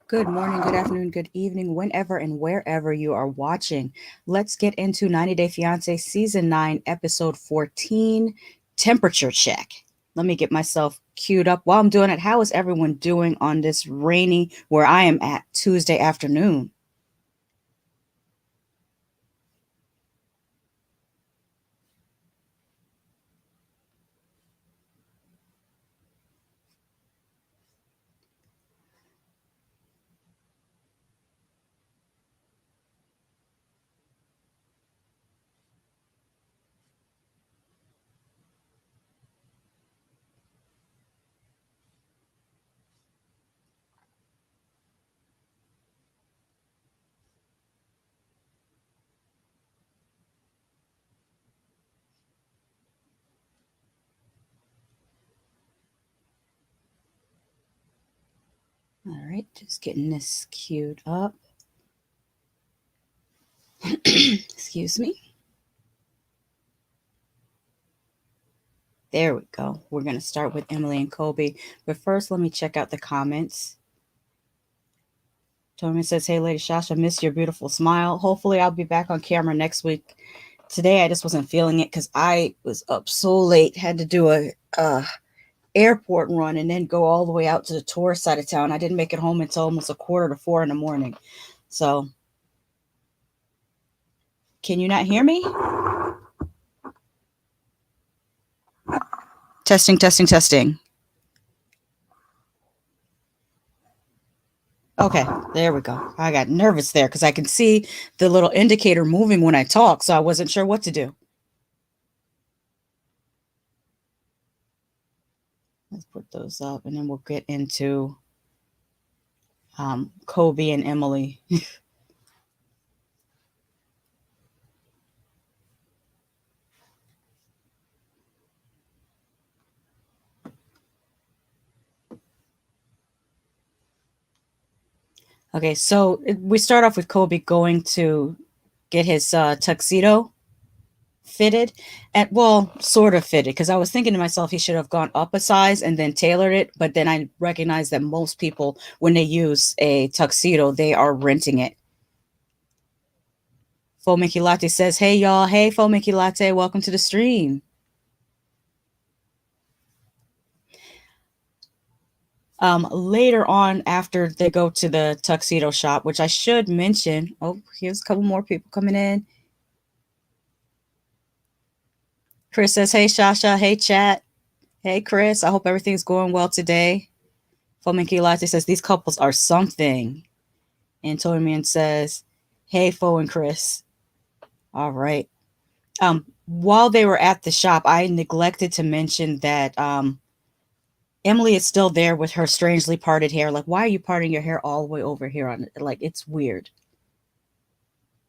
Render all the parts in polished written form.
Good morning, good afternoon, good evening, whenever and wherever you are watching. Let's get into 90 Day Fiance Season 9, Episode 14, Temperature Check. Let me get myself queued up. While I'm doing it, how is everyone doing on this rainy, where I am at, Tuesday afternoon? All right, just getting this queued up. Excuse me. There we go. We're going to start with Emily and Kobe. But first, let me check out the comments. Tony says, "Hey, Lady Shasha, miss your beautiful smile. Hopefully, I'll be back on camera next week. Today, I just wasn't feeling it because I was up so late. Had to do a airport run and then go all the way out to the tourist side of town. I didn't make it home until almost 3:45 in the morning. So, can you not hear me? Testing, testing, testing. Okay, there we go. I got nervous there because I can see the little indicator moving when I talk, so I wasn't sure what to do. Let's put those up, and then we'll get into Kobe and Emily. Okay, so we start off with Kobe going to get his tuxedo fitted, and well, sort of fitted, because I was thinking to myself he should have gone up a size and then tailored it, but then I recognize that most people, when they use a tuxedo, they are renting it. Fo Mickey Latte says, "Hey y'all, hey Fo Mickey Latte, welcome to the stream." Later on, after they go to the tuxedo shop, which I should mention, oh, here's a couple more people coming in. Chris says, "Hey Shasha, hey chat, hey Chris. I hope everything's going well today." Fominki Latte says, "These couples are something." And Toyman says, "Hey Fo and Chris." All right. While they were at the shop, I neglected to mention that Emily is still there with her strangely parted hair. Like, why are you parting your hair all the way over here on it? Like, it's weird.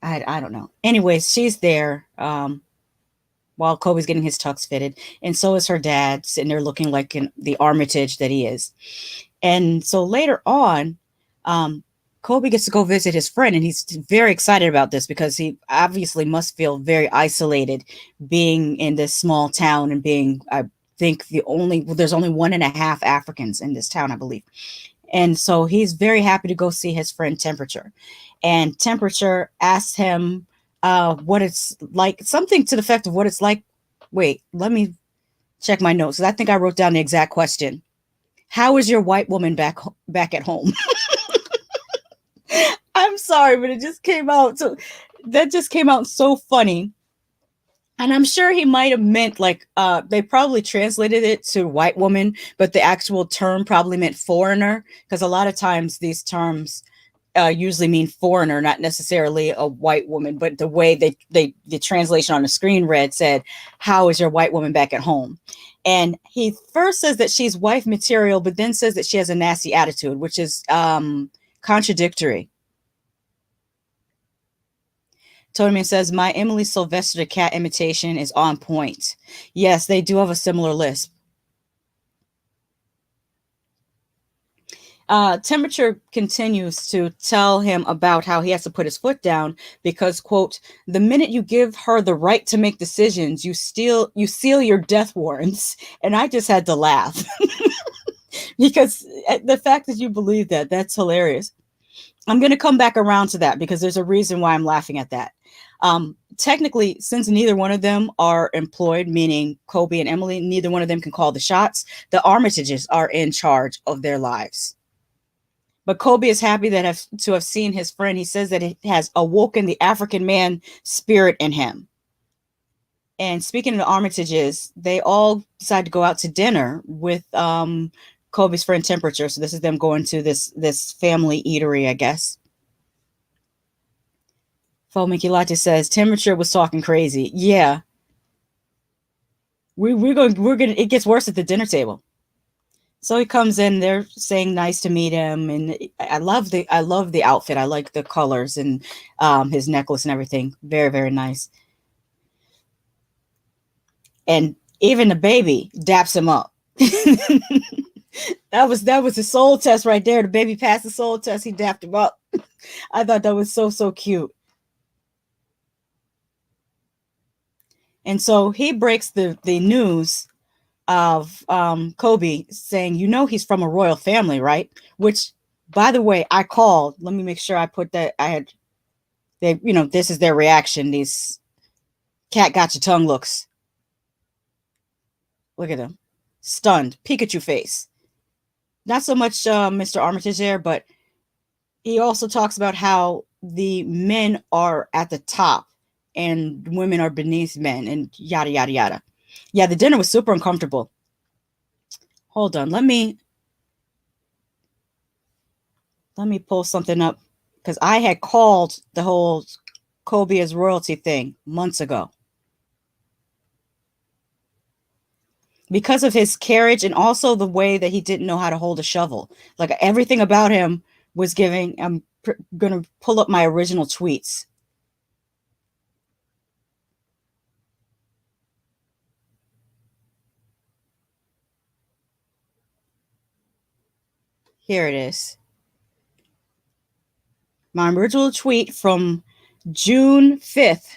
I don't know. Anyways, she's there. While Kobe's getting his tux fitted, and so is her dad, sitting there looking like the Armitage that he is. And so later on, Kobe gets to go visit his friend, and he's very excited about this because he obviously must feel very isolated being in this small town and being, I think, there's only 1.5 Africans in this town, I believe. And so he's very happy to go see his friend Temperature. And Temperature asks him what it's like, something to the effect of what it's like. Wait, let me check my notes, because I think I wrote down the exact question. How is your white woman back at home? I'm sorry, but it just came out. So that just came out so funny. And I'm sure he might have meant like they probably translated it to white woman, but the actual term probably meant foreigner, because a lot of times these terms usually mean foreigner, not necessarily a white woman. But the way the translation on the screen read said, "How is your white woman back at home?" And he first says that she's wife material, but then says that she has a nasty attitude, which is contradictory. Tony says, "My Emily Sylvester the cat imitation is on point." Yes, they do have a similar lisp. Temperature continues to tell him about how he has to put his foot down because, quote, "the minute you give her the right to make decisions, you seal your death warrants." And I just had to laugh because the fact that you believe that's hilarious. I'm going to come back around to that because there's a reason why I'm laughing at that. Technically, since neither one of them are employed, meaning Kobe and Emily, neither one of them can call the shots. The Armitages are in charge of their lives. But Kobe is happy to have seen his friend. He says that it has awoken the African man spirit in him. And speaking of the Armitages, they all decide to go out to dinner with Kobe's friend Temperature. So this is them going to this family eatery, I guess. Fomiki Latte says Temperature was talking crazy. Yeah, we're gonna. It gets worse at the dinner table. So he comes in, they're saying nice to meet him, and I love the outfit. I like the colors and his necklace and everything. Very, very nice. And even the baby daps him up. that was the soul test right there. The baby passed the soul test, he dapped him up. I thought that was so cute. And so he breaks the news of Kobe saying, he's from a royal family, right? Which, by the way, I called. Let me make sure I put that. This is their reaction. These cat got your tongue looks. Look at them. Stunned. Pikachu face. Not so much Mr. Armitage there, but he also talks about how the men are at the top and women are beneath men and yada, yada, yada. Yeah, the dinner was super uncomfortable. Hold on. Let me pull something up because I had called the whole Kobe as royalty thing months ago. Because of his carriage and also the way that he didn't know how to hold a shovel. Like everything about him was giving. I'm going to pull up my original tweets. Here it is. My original tweet from June 5th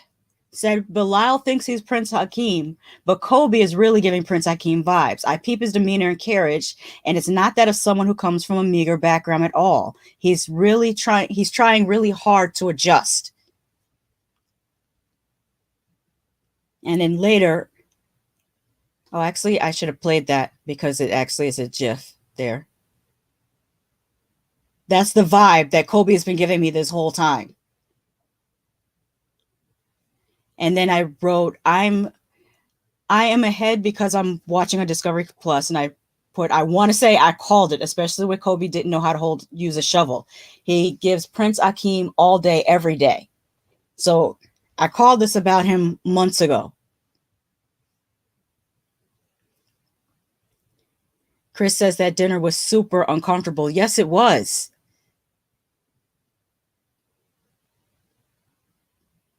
said, "Bilal thinks he's Prince Hakeem, but Kobe is really giving Prince Hakeem vibes. I peep his demeanor and carriage, and it's not that of someone who comes from a meager background at all. He's trying really hard to adjust." And then later, oh, actually, I should have played that because it actually is a GIF there. That's the vibe that Kobe has been giving me this whole time. And then I wrote, I am ahead because I'm watching on Discovery Plus, and I want to say I called it, especially with Kobe didn't know how to use a shovel. He gives Prince Akeem all day, every day. So I called this about him months ago. Chris says that dinner was super uncomfortable. Yes, it was.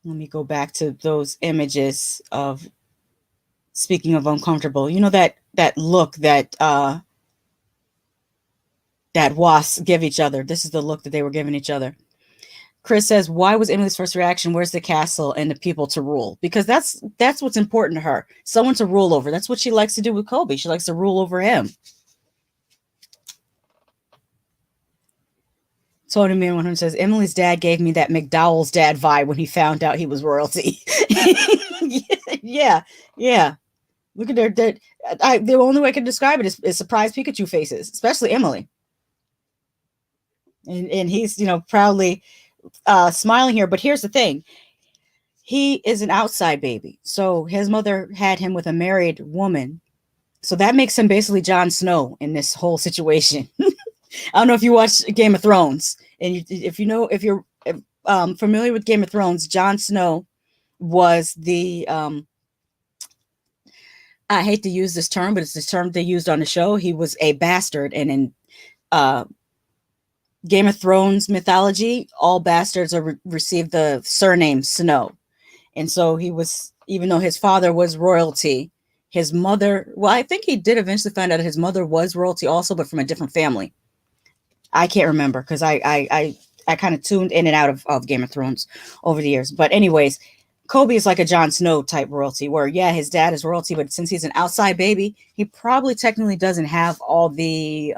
Let me go back to those images of, speaking of uncomfortable. You know that look that wasps give each other. This is the look that they were giving each other. Chris says, "Why was Emily's first reaction? Where's the castle and the people to rule?" Because that's what's important to her. Someone to rule over. That's what she likes to do with Kobe. She likes to rule over him. Tony Man 100 says, "Emily's dad gave me that McDowell's dad vibe when he found out he was royalty." Yeah, yeah. Look at the only way I can describe it is surprised Pikachu faces, especially Emily. And he's, proudly smiling here. But here's the thing. He is an outside baby. So his mother had him with a married woman. So that makes him basically Jon Snow in this whole situation. I don't know if you watch Game of Thrones, and if you're familiar with Game of Thrones, Jon Snow was the I hate to use this term, but it's the term they used on the show. He was a bastard, and in uh, Game of Thrones mythology, all bastards receive the surname Snow. And so he was, even though his father was royalty, his mother, well, I think he did eventually find out his mother was royalty also, but from a different family. I can't remember because I kind of tuned in and out of Game of Thrones over the years. But anyways, Kobe is like a Jon Snow type royalty where, yeah, his dad is royalty, but since he's an outside baby, he probably technically doesn't have all the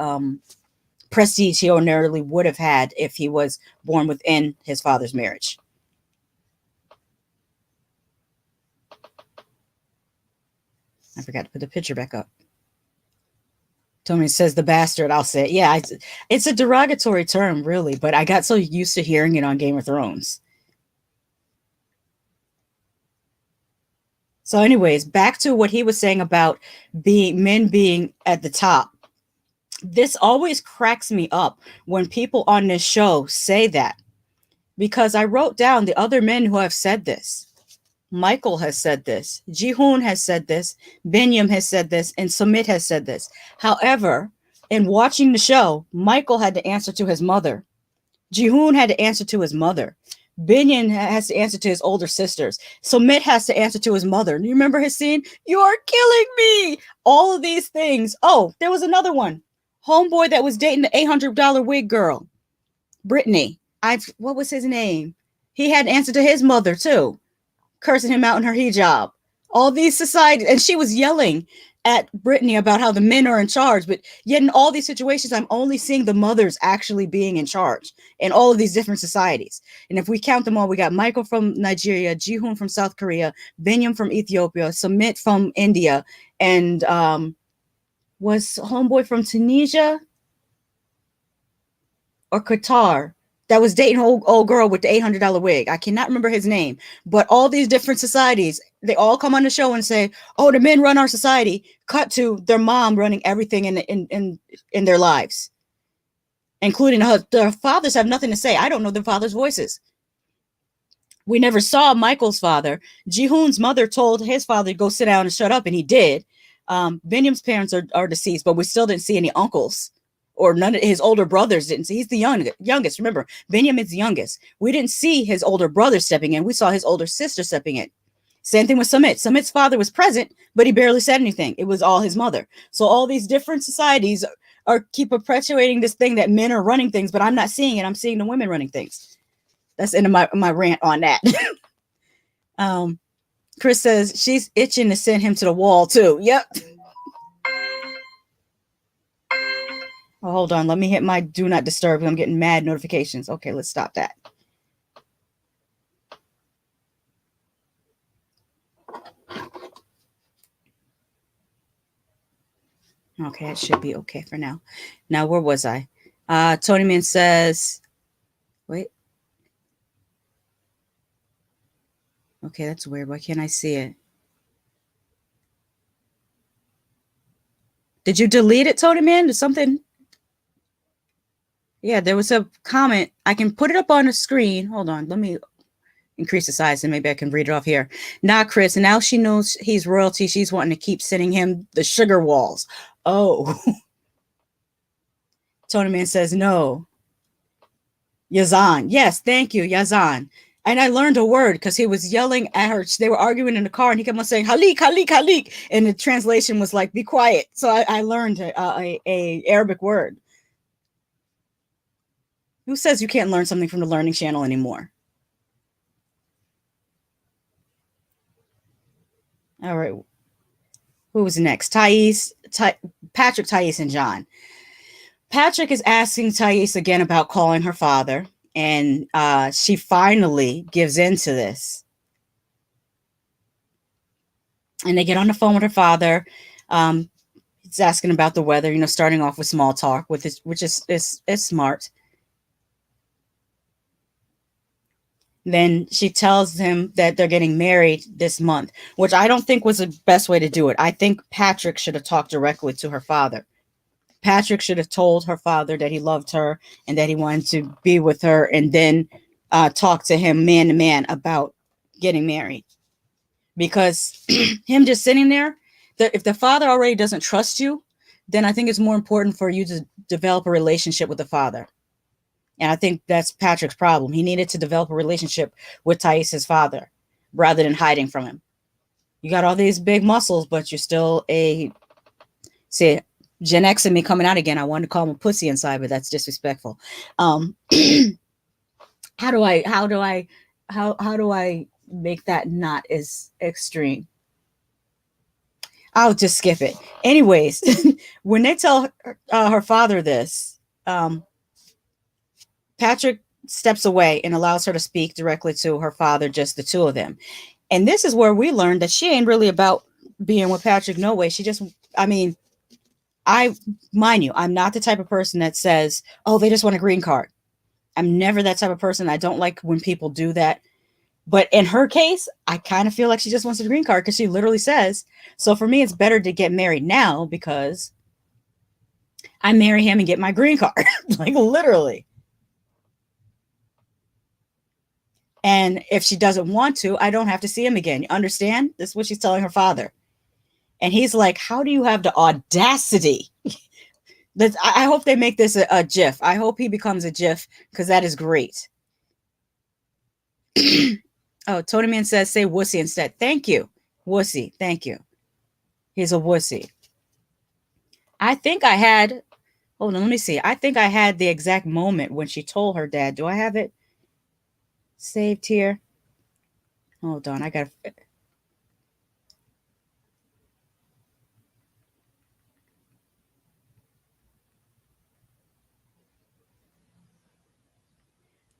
prestige he ordinarily would have had if he was born within his father's marriage. I forgot to put the picture back up. Tony says the bastard. I'll say it. Yeah, it's a derogatory term, really, but I got so used to hearing it on Game of Thrones. So, anyways, back to what he was saying about men being at the top. This always cracks me up when people on this show say that, because I wrote down the other men who have said this. Michael has said this. Jihoon has said this. Binyam has said this. And Sumit has said this. However, in watching the show, Michael had to answer to his mother. Jihoon had to answer to his mother. Binyan has to answer to his older sisters. Sumit has to answer to his mother. You remember his scene? "You're killing me." All of these things. Oh, there was another one. Homeboy that was dating the $800 wig girl. Brittany. What was his name? He had to answer to his mother too, cursing him out in her hijab. All these societies, and she was yelling at Brittany about how the men are in charge, but yet in all these situations, I'm only seeing the mothers actually being in charge in all of these different societies. And if we count them all, we got Michael from Nigeria, Jihoon from South Korea, Binyam from Ethiopia, Sumit from India, and was homeboy from Tunisia or Qatar that was dating old girl with the $800 wig. I cannot remember his name, but all these different societies, they all come on the show and say, "Oh, the men run our society." Cut to their mom running everything in their lives, including their fathers have nothing to say. I don't know their fathers' voices. We never saw Michael's father. Jihoon's mother told his father to go sit down and shut up, and he did. Binyam's parents are deceased, but we still didn't see any uncles, or none of his older brothers didn't see. He's the youngest. Remember, Benjamin's the youngest. We didn't see his older brother stepping in. We saw his older sister stepping in. Same thing with Sumit. Sumit's father was present, but he barely said anything. It was all his mother. So all these different societies keep perpetuating this thing that men are running things, but I'm not seeing it. I'm seeing the women running things. That's into my rant on that. Chris says she's itching to send him to the wall too. Yep. Oh, hold on. Let me hit my do not disturb. I'm getting mad notifications. Okay, let's stop that. Okay, it should be okay for now. Now, where was I? Tony Man says, wait. Okay, that's weird. Why can't I see it? Did you delete it, Tony Man? Did something? Yeah, there was a comment. I can put it up on the screen. Hold on. Let me increase the size and maybe I can read it off here. Nah, Chris. Now she knows he's royalty. She's wanting to keep sending him the sugar walls. Oh. Tony Man says no. Yazan. Yes, thank you, Yazan. And I learned a word because he was yelling at her. They were arguing in the car and he kept on saying, Halik, Halik, Halik. And the translation was like, be quiet. So I learned a Arabic word. Who says you can't learn something from the Learning Channel anymore? All right. Who was next? Patrick, Thais, and John. Patrick is asking Thais again about calling her father, and she finally gives in to this. And they get on the phone with her father. He's asking about the weather, starting off with small talk, which is smart. Then she tells him that they're getting married this month, which I don't think was the best way to do it. I think Patrick should have talked directly to her father. Patrick should have told her father that he loved her and that he wanted to be with her, and then talk to him man to man about getting married. Because him just sitting there, if the father already doesn't trust you, then I think it's more important for you to develop a relationship with the father. And I think that's Patrick's problem. He needed to develop a relationship with Thais's father rather than hiding from him. You got all these big muscles, but you're still see, Gen X and me coming out again. I wanted to call him a pussy inside, but that's disrespectful. How do I make that not as extreme? I'll just skip it. Anyways, when they tell her father this, Patrick steps away and allows her to speak directly to her father, just the two of them. And this is where we learned that she ain't really about being with Patrick. No way. She just, mind you, I'm not the type of person that says, oh, they just want a green card. I'm never that type of person. I don't like when people do that. But in her case, I kind of feel like she just wants a green card because she literally says, so for me, it's better to get married now because I marry him and get my green card. Like literally. And if she doesn't want to, I don't have to see him again. You understand? This is what she's telling her father. And he's like, how do you have the audacity? I hope they make this a GIF. I hope he becomes a GIF because that is great. Oh, Tony Man says, say wussy instead. Thank you. Wussy. Thank you. He's a wussy. I think I had, hold on, let me see. I think I had the exact moment when she told her dad. Do I have it saved here? Hold on. I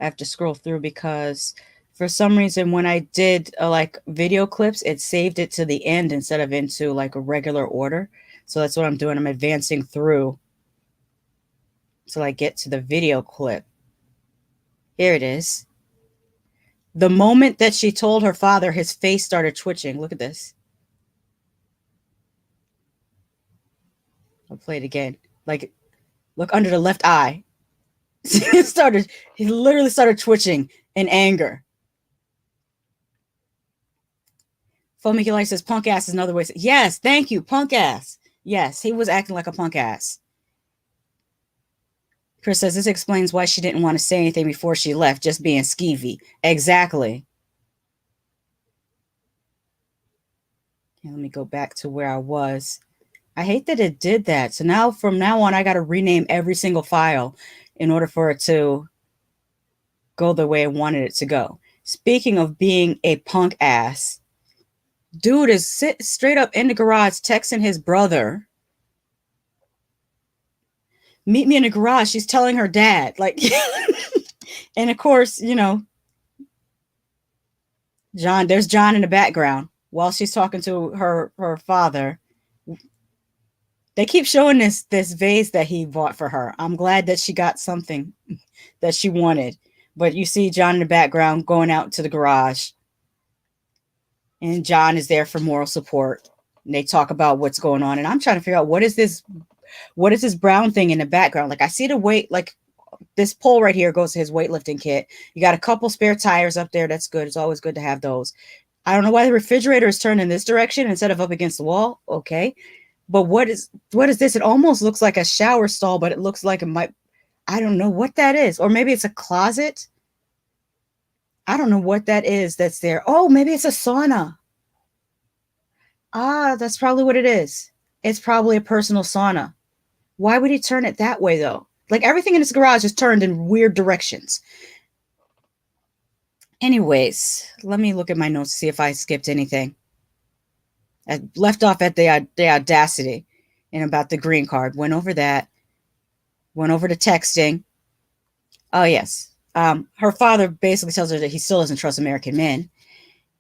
have to scroll through because for some reason when I did like video clips, it saved it to the end instead of into like a regular order. So that's what I'm doing. I'm advancing through till I get to the video clip. Here it is. The moment that she told her father, his face started twitching. Look at this. I'll play it again. Like, look under the left eye. He literally started twitching in anger. Foamy Light says punk ass is another way. Yes, thank you, punk ass. Yes, he was acting like a punk ass. Chris says this explains why she didn't want to say anything before she left, just being skeevy. Exactly. Okay, let me go back to where I was. I hate that it did that. So now, from now on, I got to rename every single file in order for it to go the way I wanted it to go. Speaking of being a punk ass, dude is straight up in the garage texting his brother. Meet me in the garage. She's telling her dad. Like, and of course, John, there's John in the background while she's talking to her father. They keep showing this vase that he bought for her. I'm glad that she got something that she wanted. But you see John in the background going out to the garage. And John is there for moral support. And they talk about what's going on, and I'm trying to figure out what is this brown thing in the background. Like I see the weight, like this pole right here goes to his weightlifting kit. You got a couple spare tires up there. That's good. It's always good to have those. I don't know why the refrigerator is turned in this direction instead of up against the wall. Okay. But what is this? It almost looks like a shower stall, but it looks like it might, I don't know what that is. Or maybe it's a closet. I don't know what that is that's there. Oh, maybe it's a sauna. Ah, that's probably what it is. It's probably a personal sauna. Why would he turn it that way though? Like everything in his garage is turned in weird directions. Anyways, let me look at my notes to see if I skipped anything. I left off at the audacity and about the green card. Went over that. Went over to texting. Oh yes. Her father basically tells her that he still doesn't trust American men,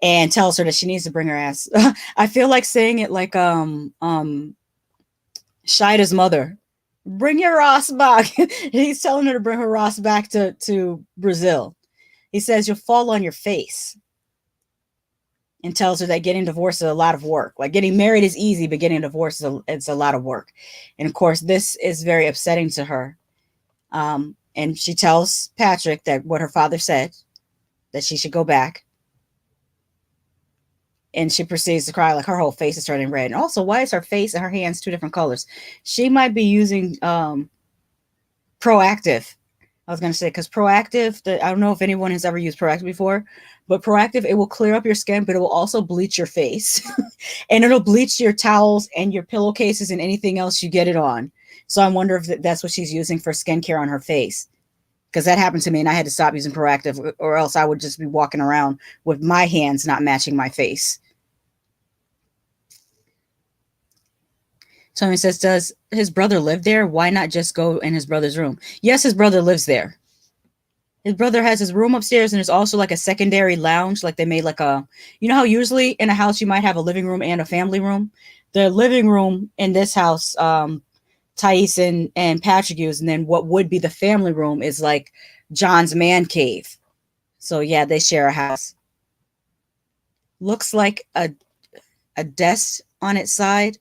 and tells her that she needs to bring her ass. I feel like saying it like Shida's mother. Bring your ass back. He's telling her to bring her ass back to Brazil. He says you'll fall on your face, and tells her that getting divorced is a lot of work. Like getting married is easy, but getting divorced it's a lot of work. And of course, this is very upsetting to her. And she tells Patrick that what her father said, that she should go back. And she proceeds to cry, like her whole face is turning red. And also, why is her face and her hands two different colors? She might be using Proactive. I was going to say, because Proactive, I don't know if anyone has ever used Proactive before, but Proactive, it will clear up your skin, but it will also bleach your face. And it'll bleach your towels and your pillowcases and anything else you get it on. So I wonder if that's what she's using for skincare on her face. Because that happened to me and I had to stop using Proactive, or else I would just be walking around with my hands not matching my face. Tony says, does his brother live there? Why not just go in his brother's room? Yes, his brother lives there. His brother has his room upstairs, and there's also like a secondary lounge. Like they made like you know how usually in a house you might have a living room and a family room? The living room in this house, Thais and Patrick use, and then what would be the family room is like John's man cave. So yeah, they share a house. Looks like a desk on its side.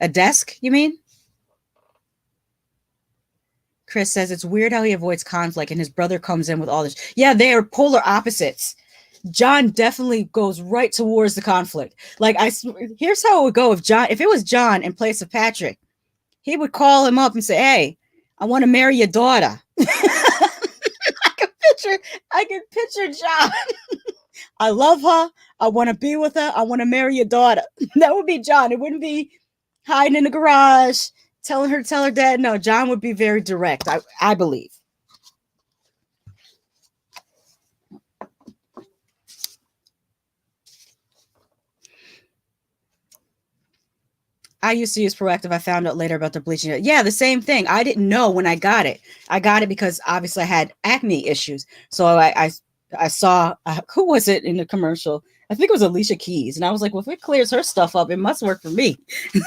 A desk, you mean? Chris says it's weird how he avoids conflict and his brother comes in with all this. Yeah, they are polar opposites. John definitely goes right towards the conflict. Like here's how it would go if it was John in place of Patrick, he would call him up and say, "Hey, I want to marry your daughter." I can picture John. I love her. I want to be with her. I want to marry your daughter. That would be John. It wouldn't be hiding in the garage telling her to tell her dad. No, John would be very direct, I believe. I used to use Proactive. I found out later about the bleaching. Yeah, the same thing. I didn't know when I got it. I got it because obviously I had acne issues. So I saw who was it in the commercial? I think it was Alicia Keys, and I was like, well, if it clears her stuff up, it must work for me.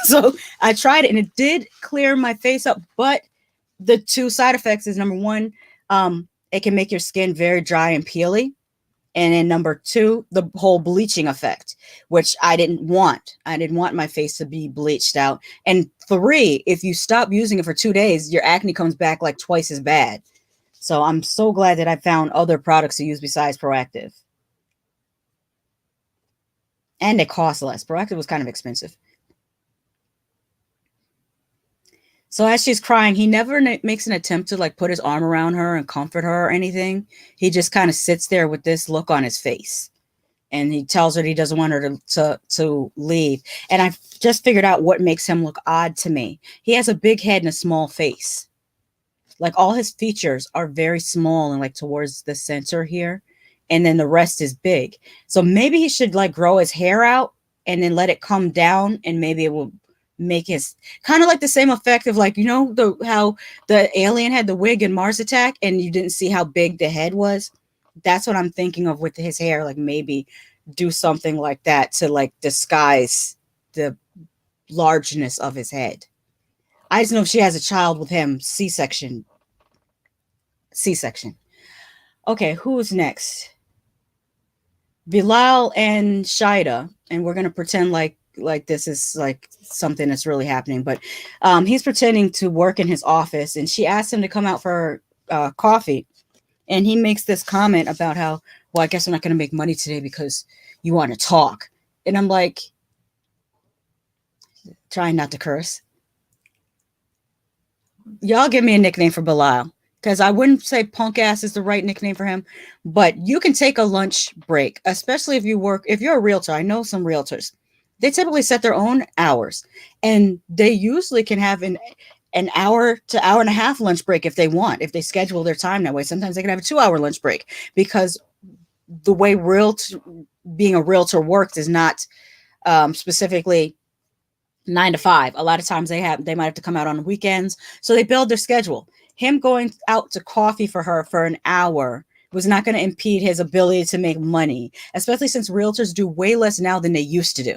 So I tried it, and it did clear my face up. But the two side effects is number one, it can make your skin very dry and peely. And then number two, the whole bleaching effect, which I didn't want. I didn't want my face to be bleached out. And three, if you stop using it for 2 days, your acne comes back like twice as bad. So I'm so glad that I found other products to use besides Proactive. And it costs less. Proactive was kind of expensive. So as she's crying, he never makes an attempt to like put his arm around her and comfort her or anything. He just kind of sits there with this look on his face. And he tells her that he doesn't want her to leave. And I just figured out what makes him look odd to me. He has a big head and a small face. Like all his features are very small and like towards the center here. And then the rest is big. So maybe he should like grow his hair out and then let it come down, and maybe it will make his kind of like the same effect of like, how the alien had the wig in Mars Attack and you didn't see how big the head was. That's what I'm thinking of with his hair. Like maybe do something like that to like disguise the largeness of his head. I just know if she has a child with him, C-section. Okay, who's next? Bilal and Shida, and we're gonna pretend like like this is like something that's really happening. But he's pretending to work in his office, and she asked him to come out for coffee, and he makes this comment about how, well, I guess I'm not going to make money today because you want to talk. And I'm like, trying not to curse. Y'all give me a nickname for Bilal, because I wouldn't say punk ass is the right nickname for him, but you can take a lunch break, especially if you're a realtor. I know some realtors. They typically set their own hours, and they usually can have an hour to hour and a half lunch break if they want, if they schedule their time that way. Sometimes they can have a 2 hour lunch break, because the way being a realtor works is not specifically 9 to 5. A lot of times they might have to come out on the weekends, so they build their schedule. Him going out to coffee for her for an hour was not going to impede his ability to make money, especially since realtors do way less now than they used to do.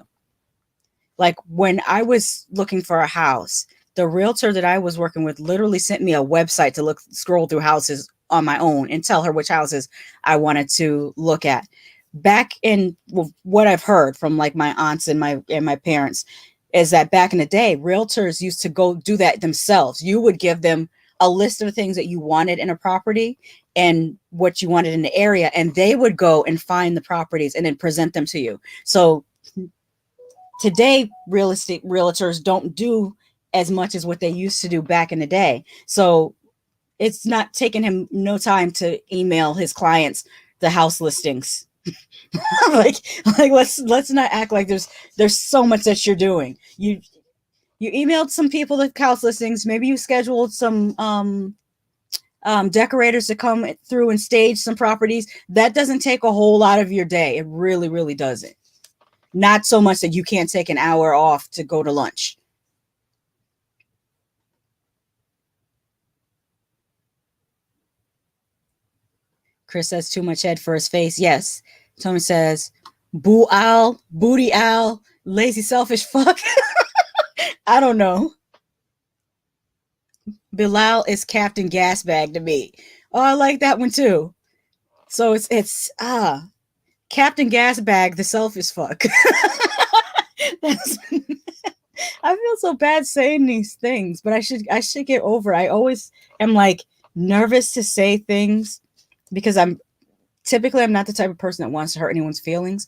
Like when I was looking for a house, the realtor that I was working with literally sent me a website to scroll through houses on my own and tell her which houses I wanted to look at. Back in what I've heard from like my aunts and my parents, is that back in the day, realtors used to go do that themselves. You would give them a list of things that you wanted in a property and what you wanted in the area, and they would go and find the properties and then present them to you. So today, real estate realtors don't do as much as what they used to do back in the day. So it's not taking him no time to email his clients the house listings. like like let's not act like there's so much that you're doing. You emailed some people the house listings. Maybe you scheduled some decorators to come through and stage some properties. That doesn't take a whole lot of your day. It really, really doesn't. Not so much that you can't take an hour off to go to lunch. Chris says too much head for his face. Yes. Tony says, boo owl, booty owl, lazy selfish fuck. I don't know. Bilal is Captain Gasbag to me. Oh, I like that one too. So it's Captain Gasbag, the selfish fuck. That's, I feel so bad saying these things, but I should get over it. I always am like nervous to say things because I'm not the type of person that wants to hurt anyone's feelings,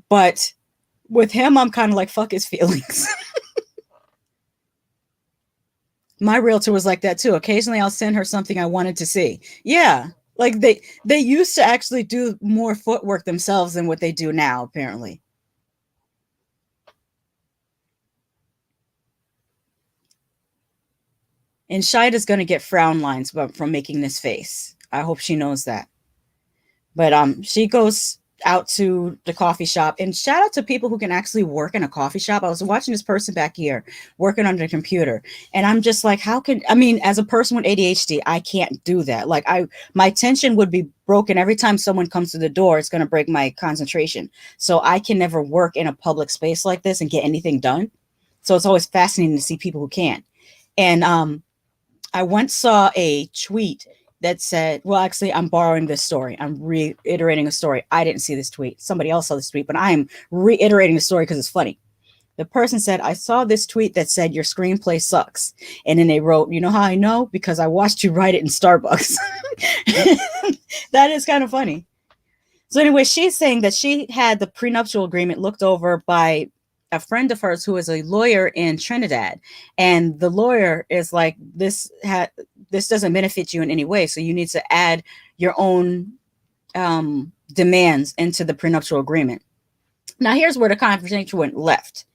but with him I'm kind of like fuck his feelings. My realtor was like that too. Occasionally I'll send her something I wanted to see. Yeah. Like they used to actually do more footwork themselves than what they do now, apparently. And Shida's gonna get frown lines from making this face. I hope she knows that. But she goes out to the coffee shop, and shout out to people who can actually work in a coffee shop. I was watching this person back here working on the computer, and I'm just like, how can, I mean, as a person with ADHD, I can't do that. Like my attention would be broken every time someone comes to the door. It's going to break my concentration. So I can never work in a public space like this and get anything done. So it's always fascinating to see people who can. And I once saw a tweet that said, well, actually, I'm borrowing this story. I'm reiterating a story. I didn't see this tweet. Somebody else saw this tweet, but I'm reiterating the story because it's funny. The person said, I saw this tweet that said your screenplay sucks. And then they wrote, you know how I know? Because I watched you write it in Starbucks. That is kind of funny. So anyway, she's saying that she had the prenuptial agreement looked over by a friend of hers who is a lawyer in Trinidad, and the lawyer is like, this doesn't benefit you in any way, so you need to add your own demands into the prenuptial agreement. Now here's where the conversation went left.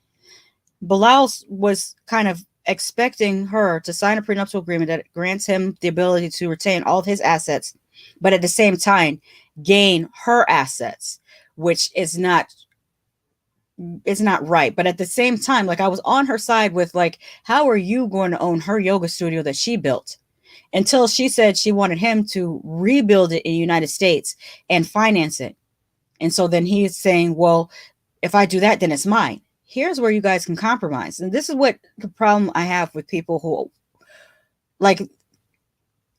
Bilal was kind of expecting her to sign a prenuptial agreement that grants him the ability to retain all of his assets, but at the same time gain her assets, which is not, it's not right. But at the same time, like, I was on her side with like, how are you going to own her yoga studio that she built? Until she said she wanted him to rebuild it in the United States and finance it. And so then he's saying, well, if I do that, then it's mine. Here's where you guys can compromise. And this is what the problem I have with people who, like,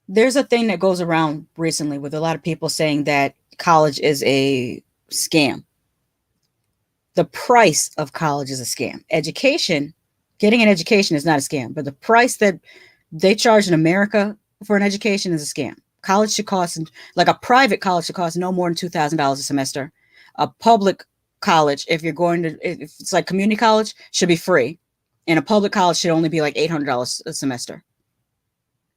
there's a thing that goes around recently with a lot of people saying that college is a scam. The price of college is a scam. Education, getting an education is not a scam, but the price that they charge in America for an education is a scam. College should cost, like a private college should cost no more than $2,000 a semester. A public college, if you're going to, if it's like community college, should be free. And a public college should only be like $800 a semester.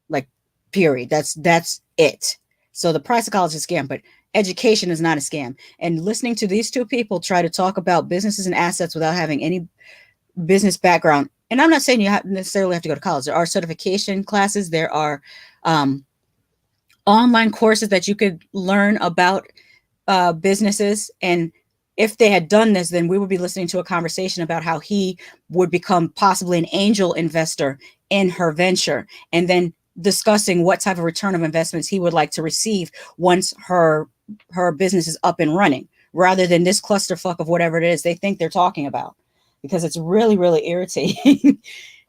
Like, period. That's it. So the price of college is a scam, but education is not a scam. And listening to these two people try to talk about businesses and assets without having any business background. And I'm not saying you necessarily have to go to college. There are certification classes. There are online courses that you could learn about businesses. And if they had done this, then we would be listening to a conversation about how he would become possibly an angel investor in her venture, and then discussing what type of return of investments he would like to receive once her business is up and running, rather than this clusterfuck of whatever it is they think they're talking about, because it's really, really irritating.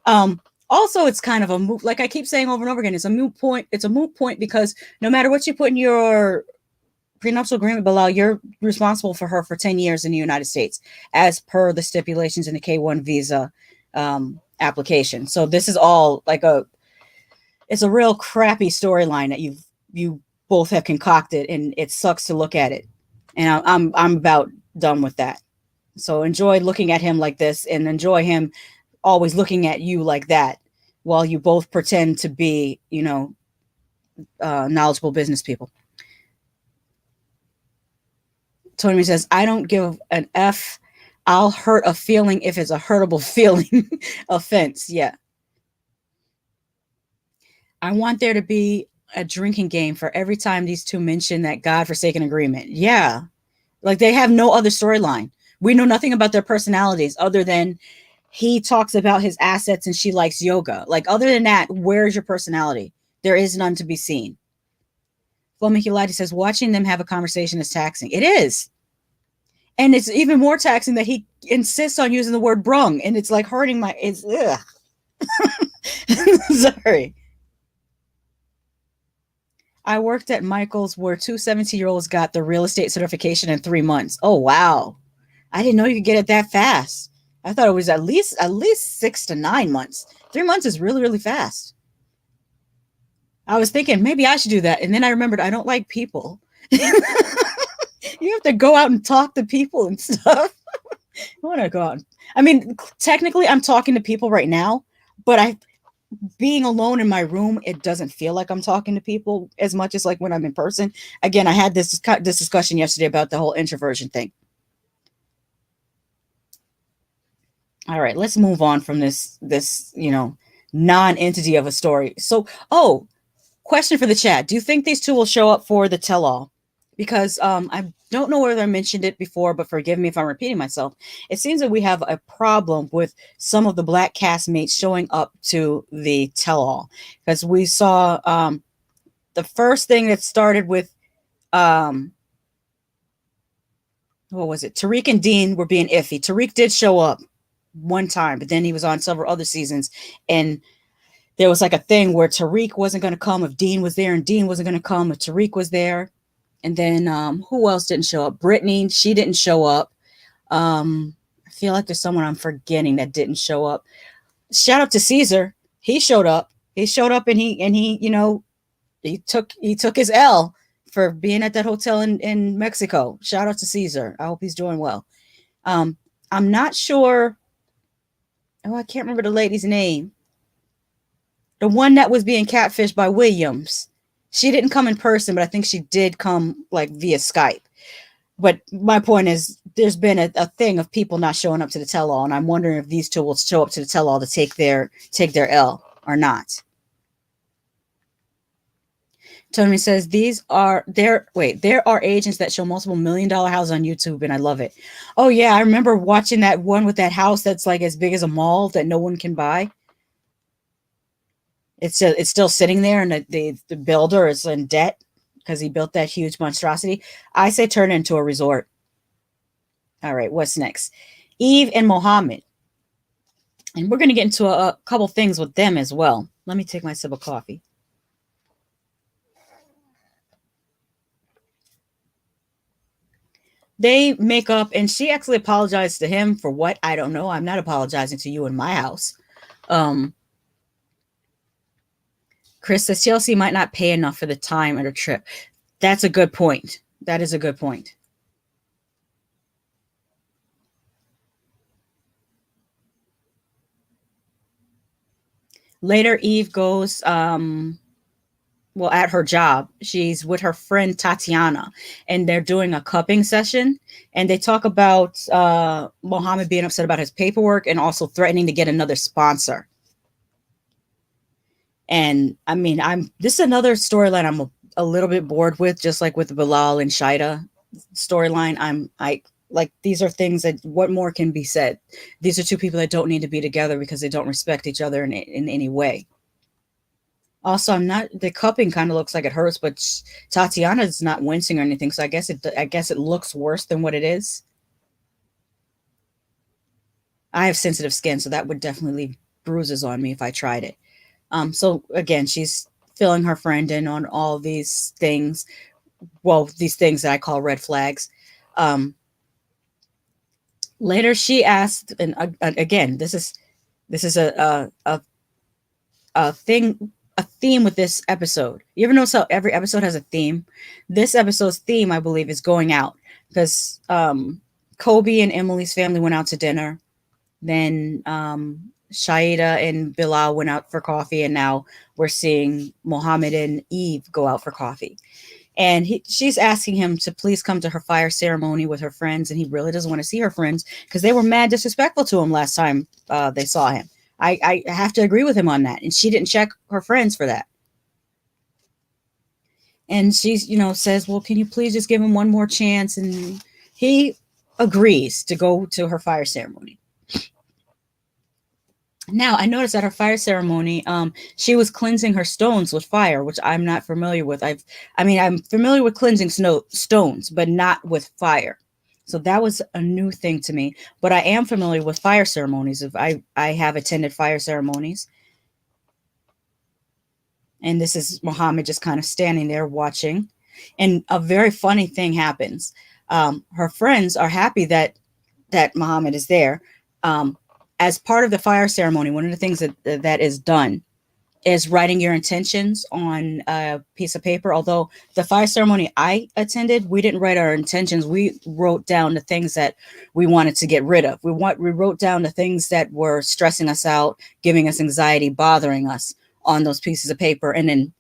Also, it's kind of a moot, like I keep saying over and over again, it's a moot point. It's a moot point because no matter what you put in your prenuptial agreement, Bilal, you're responsible for her for 10 years in the United States, as per the stipulations in the K-1 visa application. So this is all like it's a real crappy storyline that you both have concocted, and it sucks to look at it. And I'm about done with that. So enjoy looking at him like this, and enjoy him always looking at you like that, while you both pretend to be, knowledgeable business people. Tony says, I don't give an F. I'll hurt a feeling if it's a hurtable feeling. Offense. Yeah. I want there to be a drinking game for every time these two mention that God-forsaken agreement. Yeah. Like, they have no other storyline. We know nothing about their personalities other than he talks about his assets and she likes yoga. Like, other than that, where's your personality? There is none to be seen. Flaminculati says, watching them have a conversation is taxing. It is. And it's even more taxing that he insists on using the word brung, and it's like hurting my, it's, ugh. Sorry. I worked at Michael's where two 17-year-olds got the real estate certification in 3 months. Oh, wow. I didn't know you could get it that fast. I thought it was at least 6 to 9 months. 3 months is really, really fast. I was thinking maybe I should do that. And then I remembered I don't like people. You have to go out and talk to people and stuff. I want to go out. I mean, technically I'm talking to people right now, but being alone in my room, it doesn't feel like I'm talking to people as much as like when I'm in person. Again, I had this discussion yesterday about the whole introversion thing. All right, let's move on from this non-entity of a story. So, question for the chat. Do you think these two will show up for the tell-all? Because I don't know whether I mentioned it before, but forgive me if I'm repeating myself. It seems that we have a problem with some of the Black castmates showing up to the tell-all. Because we saw the first thing that started with, what was it? Tariq and Dean were being iffy. Tariq did show up one time, but then he was on several other seasons. And there was like a thing where Tariq wasn't going to come if Dean was there, and Dean wasn't going to come if Tariq was there. And then who else didn't show up? Brittany, she didn't show up. I feel like there's someone I'm forgetting that didn't show up. Shout out to Caesar. He showed up. He showed up, and he he took his L for being at that hotel in Mexico. Shout out to Caesar. I hope he's doing well. I'm not sure. Oh, I can't remember the lady's name. The one that was being catfished by Williams. She didn't come in person, but I think she did come like via Skype. But my point is, there's been a thing of people not showing up to the tell-all, and I'm wondering if these two will show up to the tell-all to take their L or not. Tony says there are agents that show multiple $1 million houses on YouTube, and I love it. Oh yeah, I remember watching that one with that house that's like as big as a mall that no one can buy. It's still sitting there, and the builder is in debt because he built that huge monstrosity. I say turn it into a resort. All right, what's next? Eve and Mohammed. And we're going to get into a couple things with them as well. Let me take my sip of coffee. They make up, and she actually apologized to him for what? I don't know. I'm not apologizing to you in my house. Um, Chris says Chelsea might not pay enough for the time at her trip. That's a good point. That is a good point. Later, Eve goes, well, at her job, she's with her friend Tatiana, and they're doing a cupping session. And they talk about Mohammed being upset about his paperwork and also threatening to get another sponsor. And I mean, this is another storyline I'm a little bit bored with, just like with the Bilal and Shida storyline. I like, these are things that, what more can be said? These are two people that don't need to be together because they don't respect each other in any way. Also, I'm not, the cupping kind of looks like it hurts, but Tatiana is not wincing or anything, so I guess it looks worse than what it is. I have sensitive skin, so that would definitely leave bruises on me if I tried it. So again, she's filling her friend in on all these things. Well, these things that I call red flags. Um, Later, she asked, and again, this is a thing, a theme with this episode. You ever notice how every episode has a theme? This episode's theme, I believe, is going out, because Kobe and Emily's family went out to dinner. Then Shaida and Bilal went out for coffee, and now we're seeing Mohammed and Eve go out for coffee. And she's asking him to please come to her fire ceremony with her friends, and he really doesn't want to see her friends because they were mad disrespectful to him last time they saw him. I have to agree with him on that, and she didn't check her friends for that. And she's, says, well, can you please just give him one more chance? And he agrees to go to her fire ceremony. Now, I noticed at her fire ceremony, she was cleansing her stones with fire, which I'm not familiar with. I'm familiar with cleansing stones, but not with fire. So that was a new thing to me. But I am familiar with fire ceremonies. If I have attended fire ceremonies, and this is Muhammad just kind of standing there watching, and a very funny thing happens. Her friends are happy that Muhammad is there. As part of the fire ceremony, one of the things that is done is writing your intentions on a piece of paper. Although the fire ceremony I attended, we didn't write our intentions. We wrote down the things that we wanted to get rid of. We wrote down the things that were stressing us out, giving us anxiety, bothering us on those pieces of paper, and then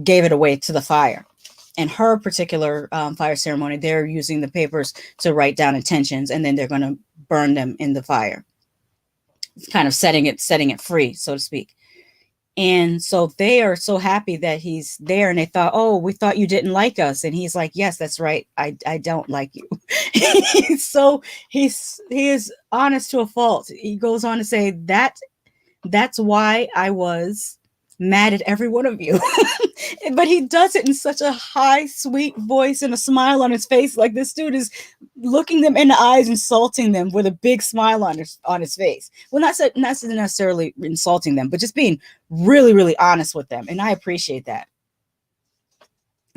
gave it away to the fire. In her particular fire ceremony, they're using the papers to write down intentions, and then they're going to burn them in the fire, kind of setting it free, so to speak. And so they are so happy that he's there, and they thought, oh, we thought you didn't like us. And he's like, yes, that's right, I don't like you. So he is honest to a fault. He goes on to say that's why I was mad at every one of you. But he does it in such a high, sweet voice and a smile on his face, like this dude is looking them in the eyes, insulting them with a big smile on his face. Well, not necessarily insulting them, but just being really, really honest with them. And I appreciate that.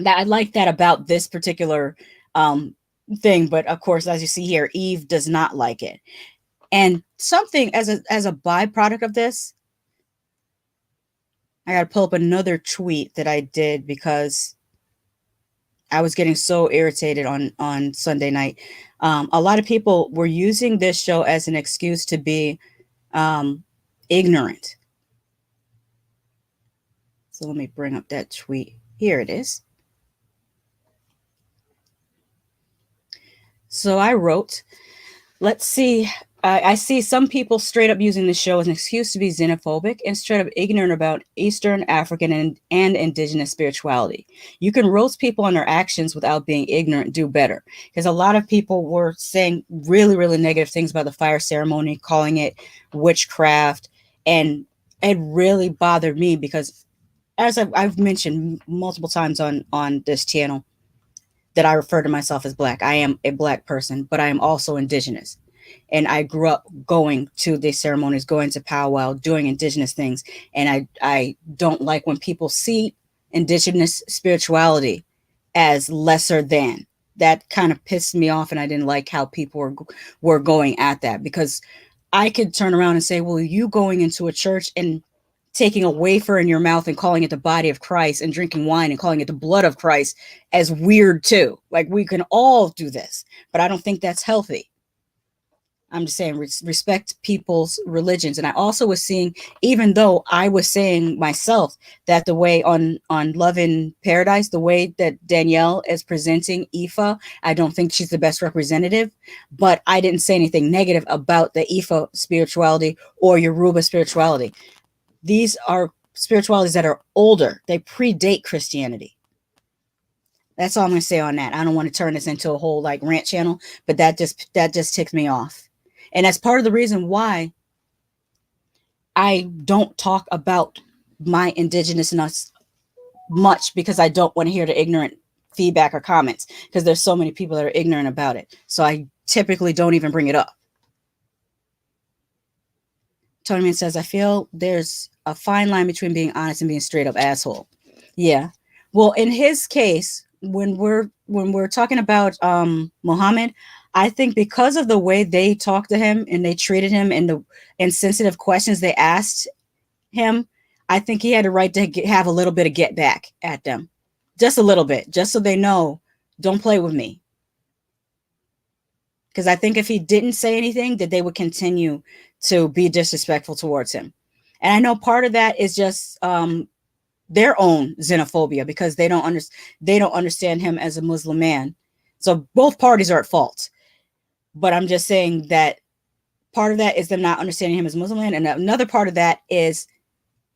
I like that about this particular thing. But of course, as you see here, Eve does not like it. And something as a byproduct of this, I got to pull up another tweet that I did because I was getting so irritated on Sunday night. A lot of people were using this show as an excuse to be ignorant. So let me bring up that tweet. Here it is. So I wrote, let's see. I see some people straight up using the show as an excuse to be xenophobic and straight up ignorant about Eastern, African, and indigenous spirituality. You can roast people on their actions without being ignorant. Do better. Because a lot of people were saying really, really negative things about the fire ceremony, calling it witchcraft. And it really bothered me because, as I've mentioned multiple times on this channel, that I refer to myself as Black. I am a Black person, but I am also indigenous. And I grew up going to these ceremonies, going to powwow, doing indigenous things. And I don't like when people see indigenous spirituality as lesser than. that kind of pissed me off, and I didn't like how people were going at that, because I could turn around and say, well, you going into a church and taking a wafer in your mouth and calling it the body of Christ, and drinking wine and calling it the blood of Christ, as weird too. Like, we can all do this, but I don't think that's healthy. I'm just saying, respect people's religions. And I also was seeing, even though I was saying myself that the way on Love in Paradise, the way that Danielle is presenting Ifa, I don't think she's the best representative. But I didn't say anything negative about the Ifa spirituality or Yoruba spirituality. These are spiritualities that are older. They predate Christianity. That's all I'm going to say on that. I don't want to turn this into a whole like rant channel, but that just ticks me off. And that's part of the reason why I don't talk about my indigenousness much, because I don't want to hear the ignorant feedback or comments, because there's so many people that are ignorant about it. So I typically don't even bring it up. Tony Man says, I feel there's a fine line between being honest and being straight up asshole. Yeah. Well, in his case, when we're talking about Muhammad, I think because of the way they talked to him and they treated him, and the insensitive questions they asked him, I think he had a right to have a little bit of get back at them. Just a little bit, just so they know, don't play with me. Because I think if he didn't say anything, that they would continue to be disrespectful towards him. And I know part of that is just their own xenophobia, because they don't understand him as a Muslim man. So both parties are at fault. But I'm just saying that part of that is them not understanding him as a Muslim man, and another part of that is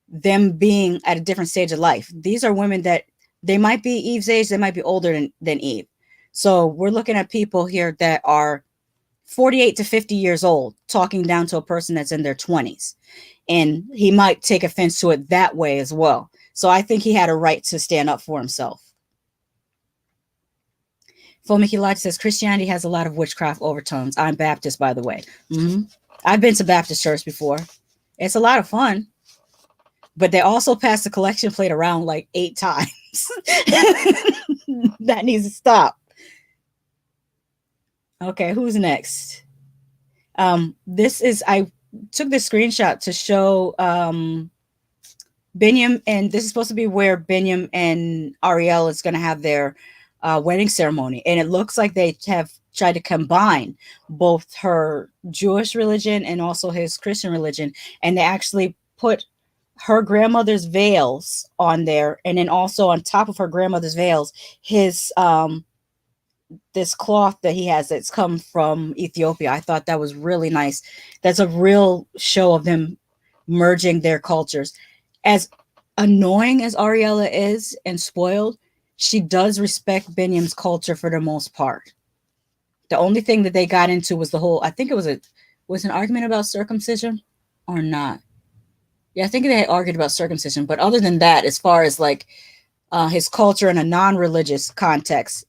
them being at a different stage of life. These are women that, they might be Eve's age, they might be older than Eve. So we're looking at people here that are 48 to 50 years old talking down to a person that's in their 20s. And he might take offense to it that way as well. So I think he had a right to stand up for himself. Phil Mickey Lodge says, Christianity has a lot of witchcraft overtones. I'm Baptist, by the way. I've been to Baptist church before. It's a lot of fun. But they also passed the collection plate around like 8 times. That needs to stop. Okay, who's next? I took this screenshot to show Binyam, and this is supposed to be where Binyam and Ariel is going to have their wedding ceremony. And it looks like they have tried to combine both her Jewish religion and also his Christian religion. And they actually put her grandmother's veils on there. And then also on top of her grandmother's veils, his this cloth that he has that's come from Ethiopia. I thought that was really nice. That's a real show of them merging their cultures. As annoying as Ariella is and spoiled, she does respect Binyam's culture for the most part. The only thing that they got into was the whole, I think it was an argument about circumcision or not. Yeah, I think they had argued about circumcision. But other than that, as far as like his culture in a non-religious context,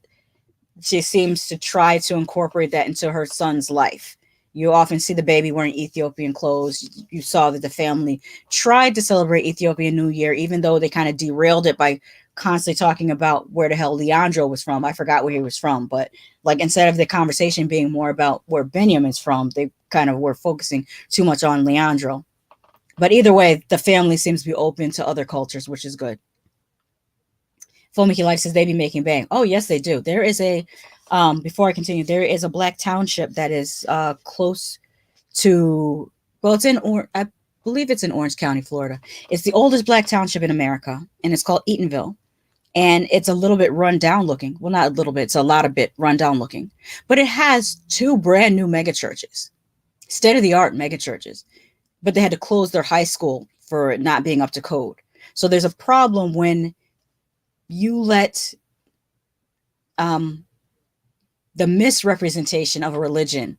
she seems to try to incorporate that into her son's life. You often see the baby wearing Ethiopian clothes. You saw that the family tried to celebrate Ethiopian New Year, even though they kind of derailed it by constantly talking about where the hell Leandro was from. I forgot where he was from, but like instead of the conversation being more about where Benjamin is from, they kind of were focusing too much on Leandro. But either way, the family seems to be open to other cultures, which is good. Mickey Life says they be making bang. Oh, yes, they do. There is a, before I continue, there is a black township that is close to, well, I believe it's in Orange County, Florida. It's the oldest black township in America, and it's called Eatonville. And it's a little bit run down looking. Well, not a little bit. It's a lot of bit run down looking. But it has 2 brand new mega churches, state of the art mega churches. But they had to close their high school for it not being up to code. So there's a problem when you let the misrepresentation of a religion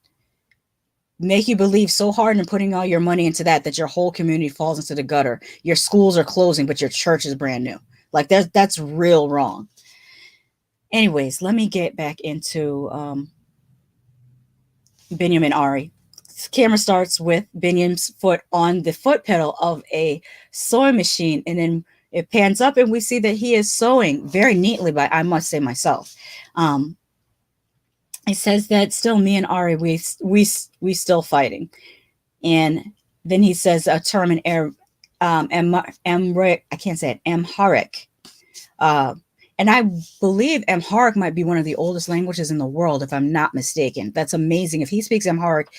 make you believe so hard in putting all your money into that your whole community falls into the gutter. Your schools are closing, but your church is brand new. Like that's real wrong. Anyways, let me get back into Binyam and Ari. This camera starts with Binyam's foot on the foot pedal of a sewing machine, and then it pans up and we see that he is sewing very neatly, by I must say myself. It says that still me and Ari, we still fighting. And then he says a term in air, I can't say it, Amharic. Uh, and I believe Amharic might be one of the oldest languages in the world, if I'm not mistaken. That's amazing. If he speaks Amharic,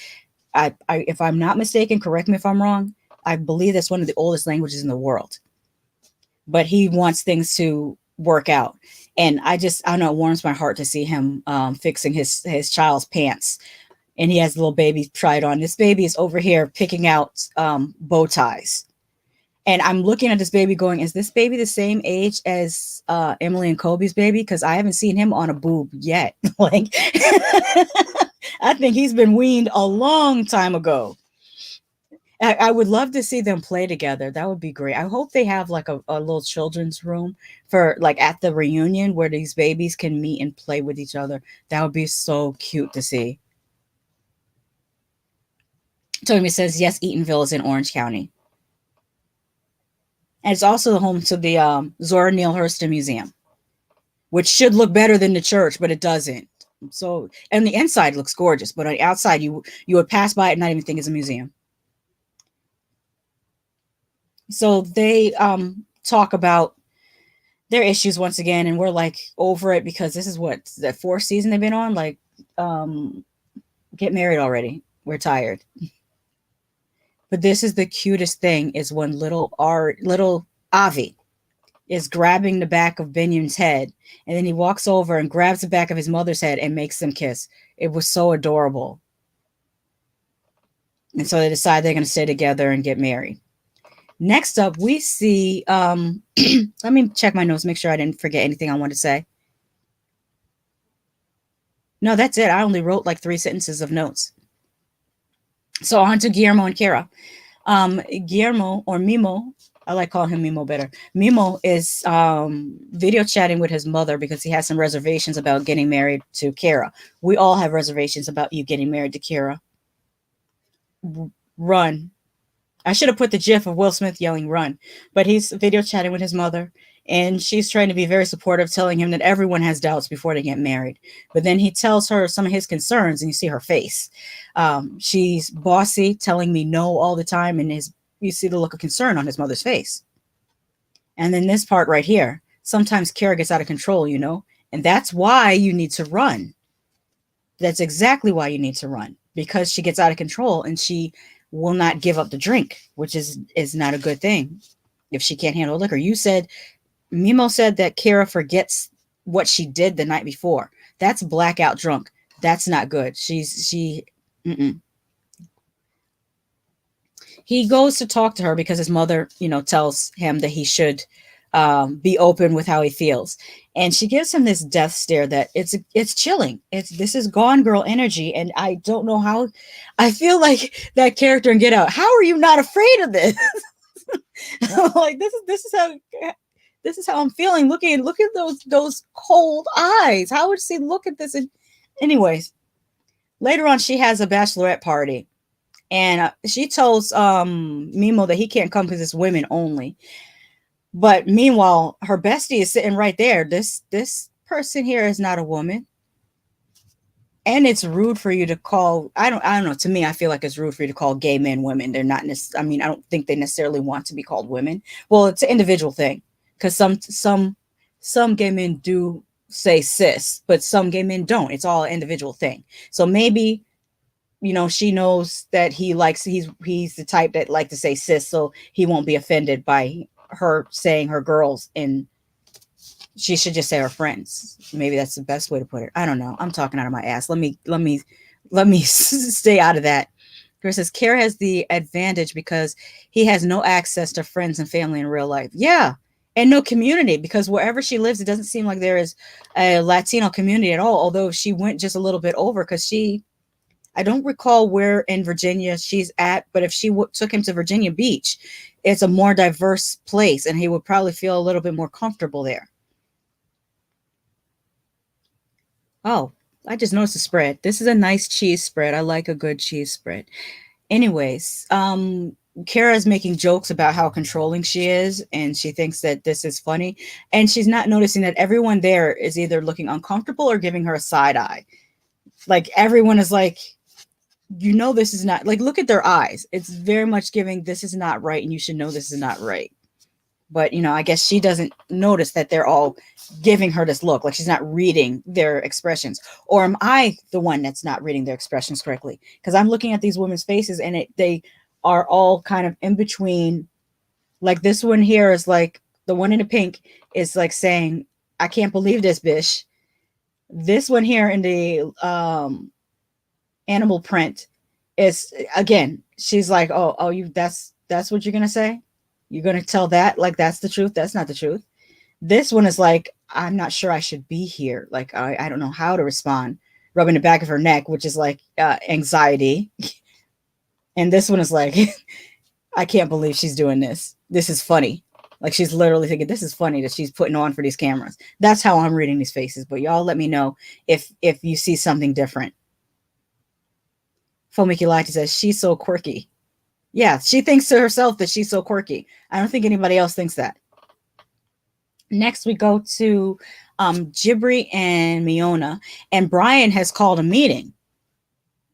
if I'm not mistaken, correct me if I'm wrong, I believe that's one of the oldest languages in the world. But he wants things to work out. And I don't know, it warms my heart to see him fixing his child's pants. And he has a little baby tried on. This baby is over here picking out bow ties. And I'm looking at this baby going, is this baby the same age as Emily and Kobe's baby? Because I haven't seen him on a boob yet. Like, I think he's been weaned a long time ago. I would love to see them play together. That would be great. I hope they have like a little children's room for like at the reunion where these babies can meet and play with each other. That would be so cute to see. Toby says, yes, Eatonville is in Orange County. And it's also the home to the Zora Neale Hurston Museum, which should look better than the church, but it doesn't. So, and the inside looks gorgeous, but on the outside, you would pass by it and not even think it's a museum. So they talk about their issues once again, and we're like over it because this is what the fourth season they've been on. Like, get married already. We're tired. But this is the cutest thing: is when little Avi is grabbing the back of Binion's head, and then he walks over and grabs the back of his mother's head and makes them kiss. It was so adorable. And so they decide they're going to stay together and get married. Next up, we see, let me check my notes, make sure I didn't forget anything I want to say. No, that's it. I only wrote like 3 sentences of notes. So on to Guillermo and Kara. Guillermo, or Mimo, I like calling him Mimo better. Mimo is video chatting with his mother because he has some reservations about getting married to Kara. We all have reservations about you getting married to Kara. Run. I should have put the gif of Will Smith yelling run, but he's video chatting with his mother, and she's trying to be very supportive, telling him that everyone has doubts before they get married. But then he tells her some of his concerns, and you see her face. She's bossy, telling me no all the time, and you see the look of concern on his mother's face. And then this part right here, sometimes Kara gets out of control, and that's why you need to run. That's exactly why you need to run, because she gets out of control, and she will not give up the drink, which is not a good thing if she can't handle liquor. Mimo said that Kara forgets what she did the night before. That's blackout drunk. That's not good. He goes to talk to her because his mother, tells him that he should be open with how he feels. And she gives him this death stare that it's chilling. This is Gone Girl energy. And I don't know how. I feel like that character in Get Out. How are you not afraid of this? Like this is how I'm feeling. Look at those cold eyes. How would she look at this? Anyways, later on, she has a bachelorette party, and she tells Mimo that he can't come because it's women only. But meanwhile, her bestie is sitting right there. This person here is not a woman. And it's rude for you to call, I don't know. To me, I feel like it's rude for you to call gay men women. They're not, I don't think they necessarily want to be called women. Well, it's an individual thing, because some gay men do say cis, but some gay men don't. It's all an individual thing. So maybe, she knows that he's the type that like to say cis, so he won't be offended by her saying her girls, and she should just say her friends. Maybe that's the best way to put it. I don't know. I'm talking out of my ass. Let me stay out of that. Chris says Kara has the advantage because he has no access to friends and family in real life. Yeah. And no community, because wherever she lives, it doesn't seem like there is a Latino community at all. Although she went just a little bit over, because I don't recall where in Virginia she's at, but if she took him to Virginia Beach, it's a more diverse place, and he would probably feel a little bit more comfortable there. Oh, I just noticed the spread. This is a nice cheese spread. I like a good cheese spread. Anyways, Kara is making jokes about how controlling she is, and she thinks that this is funny. And she's not noticing that everyone there is either looking uncomfortable or giving her a side eye. Like everyone is like, you know, this is not like, look at their eyes. It's very much giving this is not right, and you should know this is not right. But you know, I guess she doesn't notice that they're all giving her this look, like she's not reading their expressions. Or am I the one that's not reading their expressions correctly? Because I'm looking at these women's faces, and they are all kind of in between. Like this one here is like the one in the pink is like saying, "I can't believe this, bitch." This one here in the animal print is again, she's like, "Oh, you that's what you're gonna say? You're gonna tell that like that's the truth? That's not the truth." This one is like, "I'm not sure I should be here. Like I don't know how to respond." Rubbing the back of her neck, which is like anxiety. And this one is like, "I can't believe she's doing this. This is funny." Like she's literally thinking this is funny that she's putting on for these cameras. That's how I'm reading these faces. But y'all let me know if you see something different. Fomikilati says she's so quirky. Yeah, she thinks to herself that she's so quirky. I don't think anybody else thinks that. Next, we go to Jibri and Miona, and Brian has called a meeting.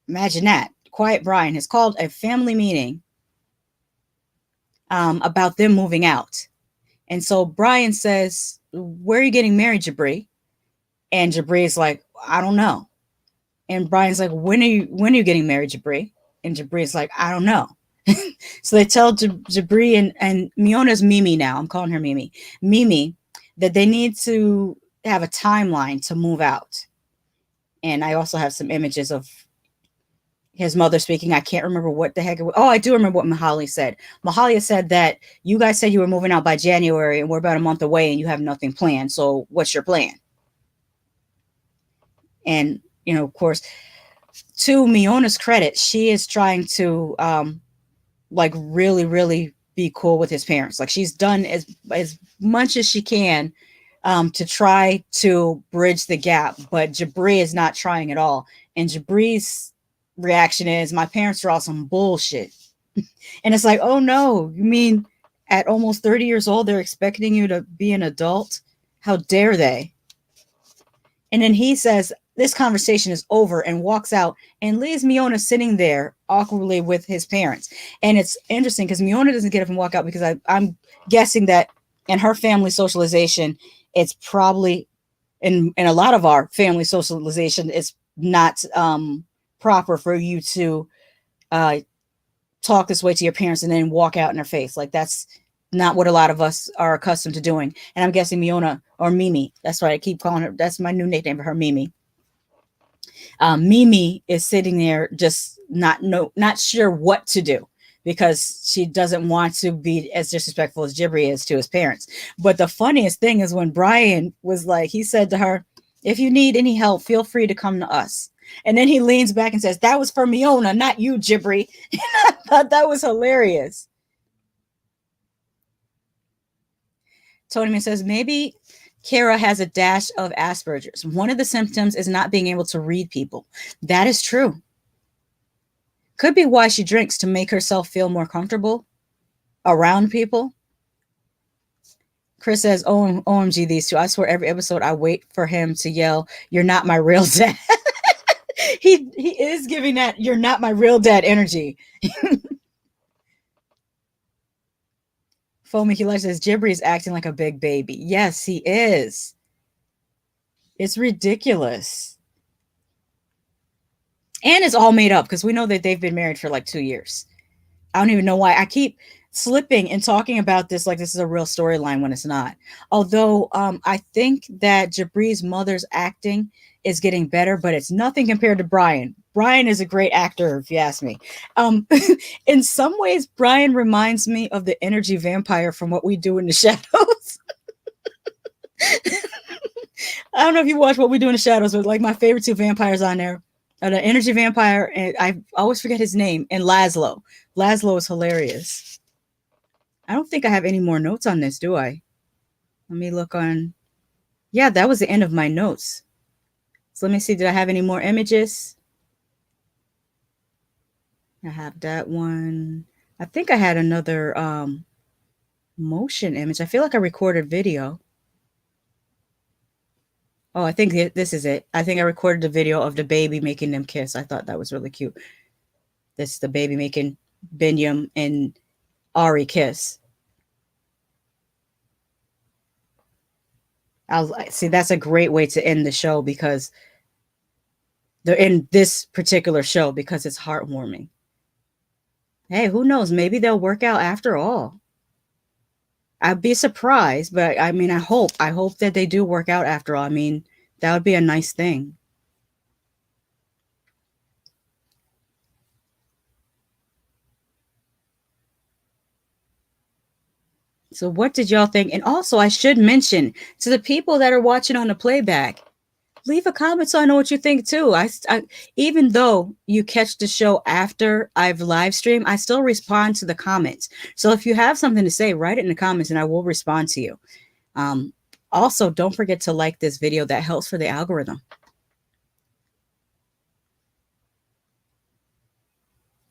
Imagine that. Quiet Brian has called a family meeting about them moving out. And so Brian says, "Where are you getting married, Jibri?" And Jibri is like, "I don't know." And Brian's like, when are you getting married, Jibri?" And Jabri's like, "I don't know." So they tell Jabri and Miona's Mimi now. I'm calling her Mimi. Mimi, that they need to have a timeline to move out. And I also have some images of his mother speaking. I can't remember what the heck it was. Oh, I do remember what Mahali said. Mahalia said that you guys said you were moving out by January, and we're about a month away, and you have nothing planned. So what's your plan? And, you know, of course, to Miona's credit, she is trying to like really be cool with his parents. Like she's done as much as she can to try to bridge the gap, but Jabri is not trying at all. And Jabri's reaction is, "My parents are all some bullshit." And it's like, oh no, you mean at almost 30 years old they're expecting you to be an adult? How dare they? And then he says, "This conversation is over," and walks out and leaves Miona sitting there awkwardly with his parents. And it's interesting because Miona doesn't get up and walk out because I'm guessing that in her family socialization, it's probably in a lot of our family socialization, it's not proper for you to uh, talk this way to your parents and then walk out in their face. Like that's not what a lot of us are accustomed to doing. And I'm guessing Miona or Mimi, that's right, I keep calling her, that's my new nickname for her, Mimi. Mimi is sitting there just not sure what to do because she doesn't want to be as disrespectful as Jibri is to his parents. But the funniest thing is when Brian was like, he said to her, "If you need any help, feel free to come to us." And then he leans back and says, "That was for Miona, not you, Jibri." I thought that was hilarious. Tony says, maybe Kara has a dash of Asperger's. One of the symptoms is not being able to read people. That is true. Could be why she drinks to make herself feel more comfortable around people. Chris says, "Oh, OMG, these two. I swear every episode I wait for him to yell, 'You're not my real dad.'" He is giving that "you're not my real dad" energy. Foamy Killer says, "Jibri is acting like a big baby." Yes, he is. It's ridiculous. And it's all made up because we know that they've been married for like 2 years. I don't even know why I keep slipping and talking about this like this is a real storyline when it's not. Although I think that Jabri's mother's acting is getting better, but it's nothing compared to Brian. Brian is a great actor, if you ask me. In some ways, Brian reminds me of the energy vampire from What We Do in the Shadows. I don't know if you watch What We Do in the Shadows, but like my favorite two vampires on there are the energy vampire, and I always forget his name, and Laszlo. Laszlo is hilarious. I don't think I have any more notes on this, do I? Let me look on. Yeah, that was the end of my notes. So let me see. Did I have any more images? I have that one. I think I had another motion image. I feel like I recorded video. Oh, I think this is it. I think I recorded a video of the baby making them kiss. I thought that was really cute. This is the baby making Binyam and Ari kiss. I'll see. That's a great way to end the show because they're in this particular show because it's heartwarming. Hey, who knows? Maybe they'll work out after all. I'd be surprised, but I mean, I hope that they do work out after all. I mean, that would be a nice thing. So, what did y'all think? And also, I should mention to the people that are watching on the playback, leave a comment so I know what you think too. Even though you catch the show after I've live streamed, I still respond to the comments. So if you have something to say, write it in the comments and I will respond to you. Also, don't forget to like this video. That helps for the algorithm.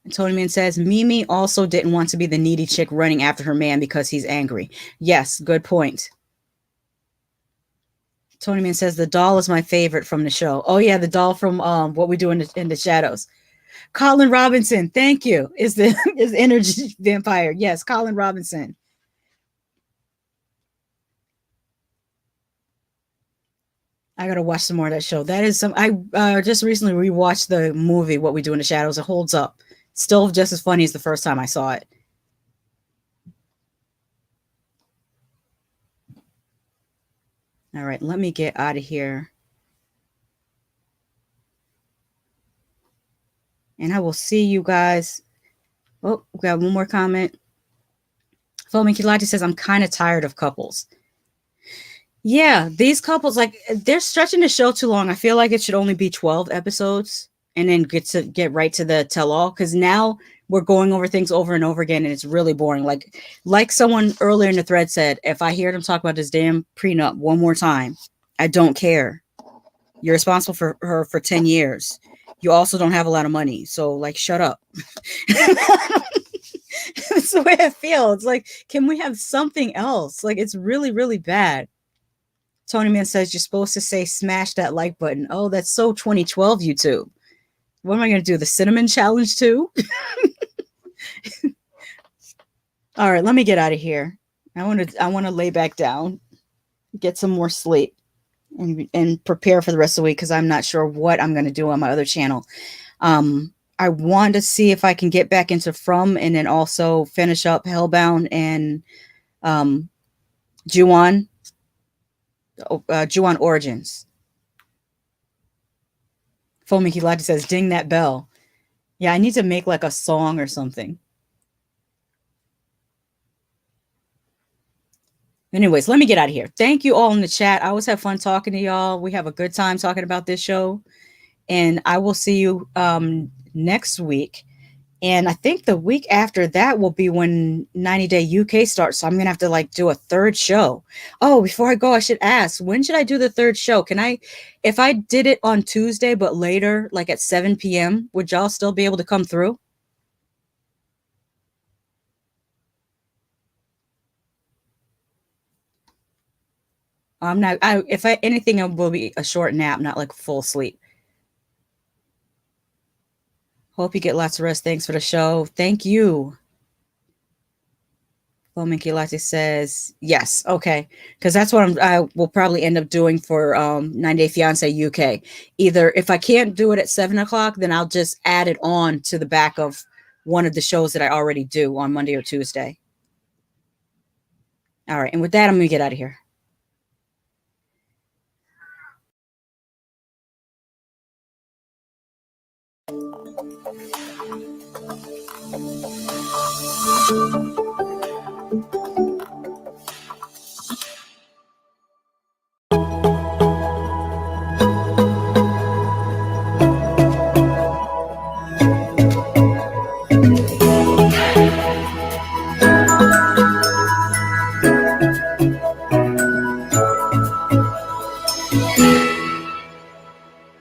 And Tony Man says, Mimi also didn't want to be the needy chick running after her man because he's angry. Yes, good point. Tony Man says the doll is my favorite from the show. Oh yeah, the doll from What We Do in the Shadows. Colin Robinson, thank you. Is the energy vampire? Yes, Colin Robinson. I gotta watch some more of that show. That is some. I just recently rewatched the movie What We Do in the Shadows. It holds up. Still just as funny as the first time I saw it. All right, let me get out of here. And I will see you guys. Oh, we got one more comment. Fomi Kilati says, I'm kind of tired of couples. Yeah, these couples, like, they're stretching the show too long. I feel like it should only be 12 episodes and then get right to the tell all, because now we're going over things over and over again and it's really boring. Like someone earlier in the thread said, if I hear them talk about this damn prenup one more time, I don't care. You're responsible for her for 10 years. You also don't have a lot of money. So, like, shut up. That's the way I feel. It's like, can we have something else? Like, it's really, really bad. Tony Man says you're supposed to say smash that like button. Oh, that's so 2012 YouTube. What am I going to do? The cinnamon challenge too? All right, let me get out of here. I want to lay back down, get some more sleep, and prepare for the rest of the week because I'm not sure what I'm going to do on my other channel. I want to see if I can get back into From and then also finish up Hellbound and Ju-On Origins. Fomiki Lati says, ding that bell. Yeah, I need to make like a song or something. Anyways, let me get out of here. Thank you all in the chat. I always have fun talking to y'all. We have a good time talking about this show. And I will see you next week. And I think the week after that will be when 90 Day UK starts. So I'm going to have to like do a third show. Oh, before I go, I should ask, when should I do the third show? If I did it on Tuesday, but later, like at 7 p.m., would y'all still be able to come through? I'm not, anything, it will be a short nap, not like full sleep. Hope you get lots of rest. Thanks for the show. Thank you. Fominki Latte says, yes. Okay. Because that's what I will probably end up doing for 90 Day Fiance UK. Either if I can't do it at 7 o'clock, then I'll just add it on to the back of one of the shows that I already do on Monday or Tuesday. All right. And with that, I'm going to get out of here.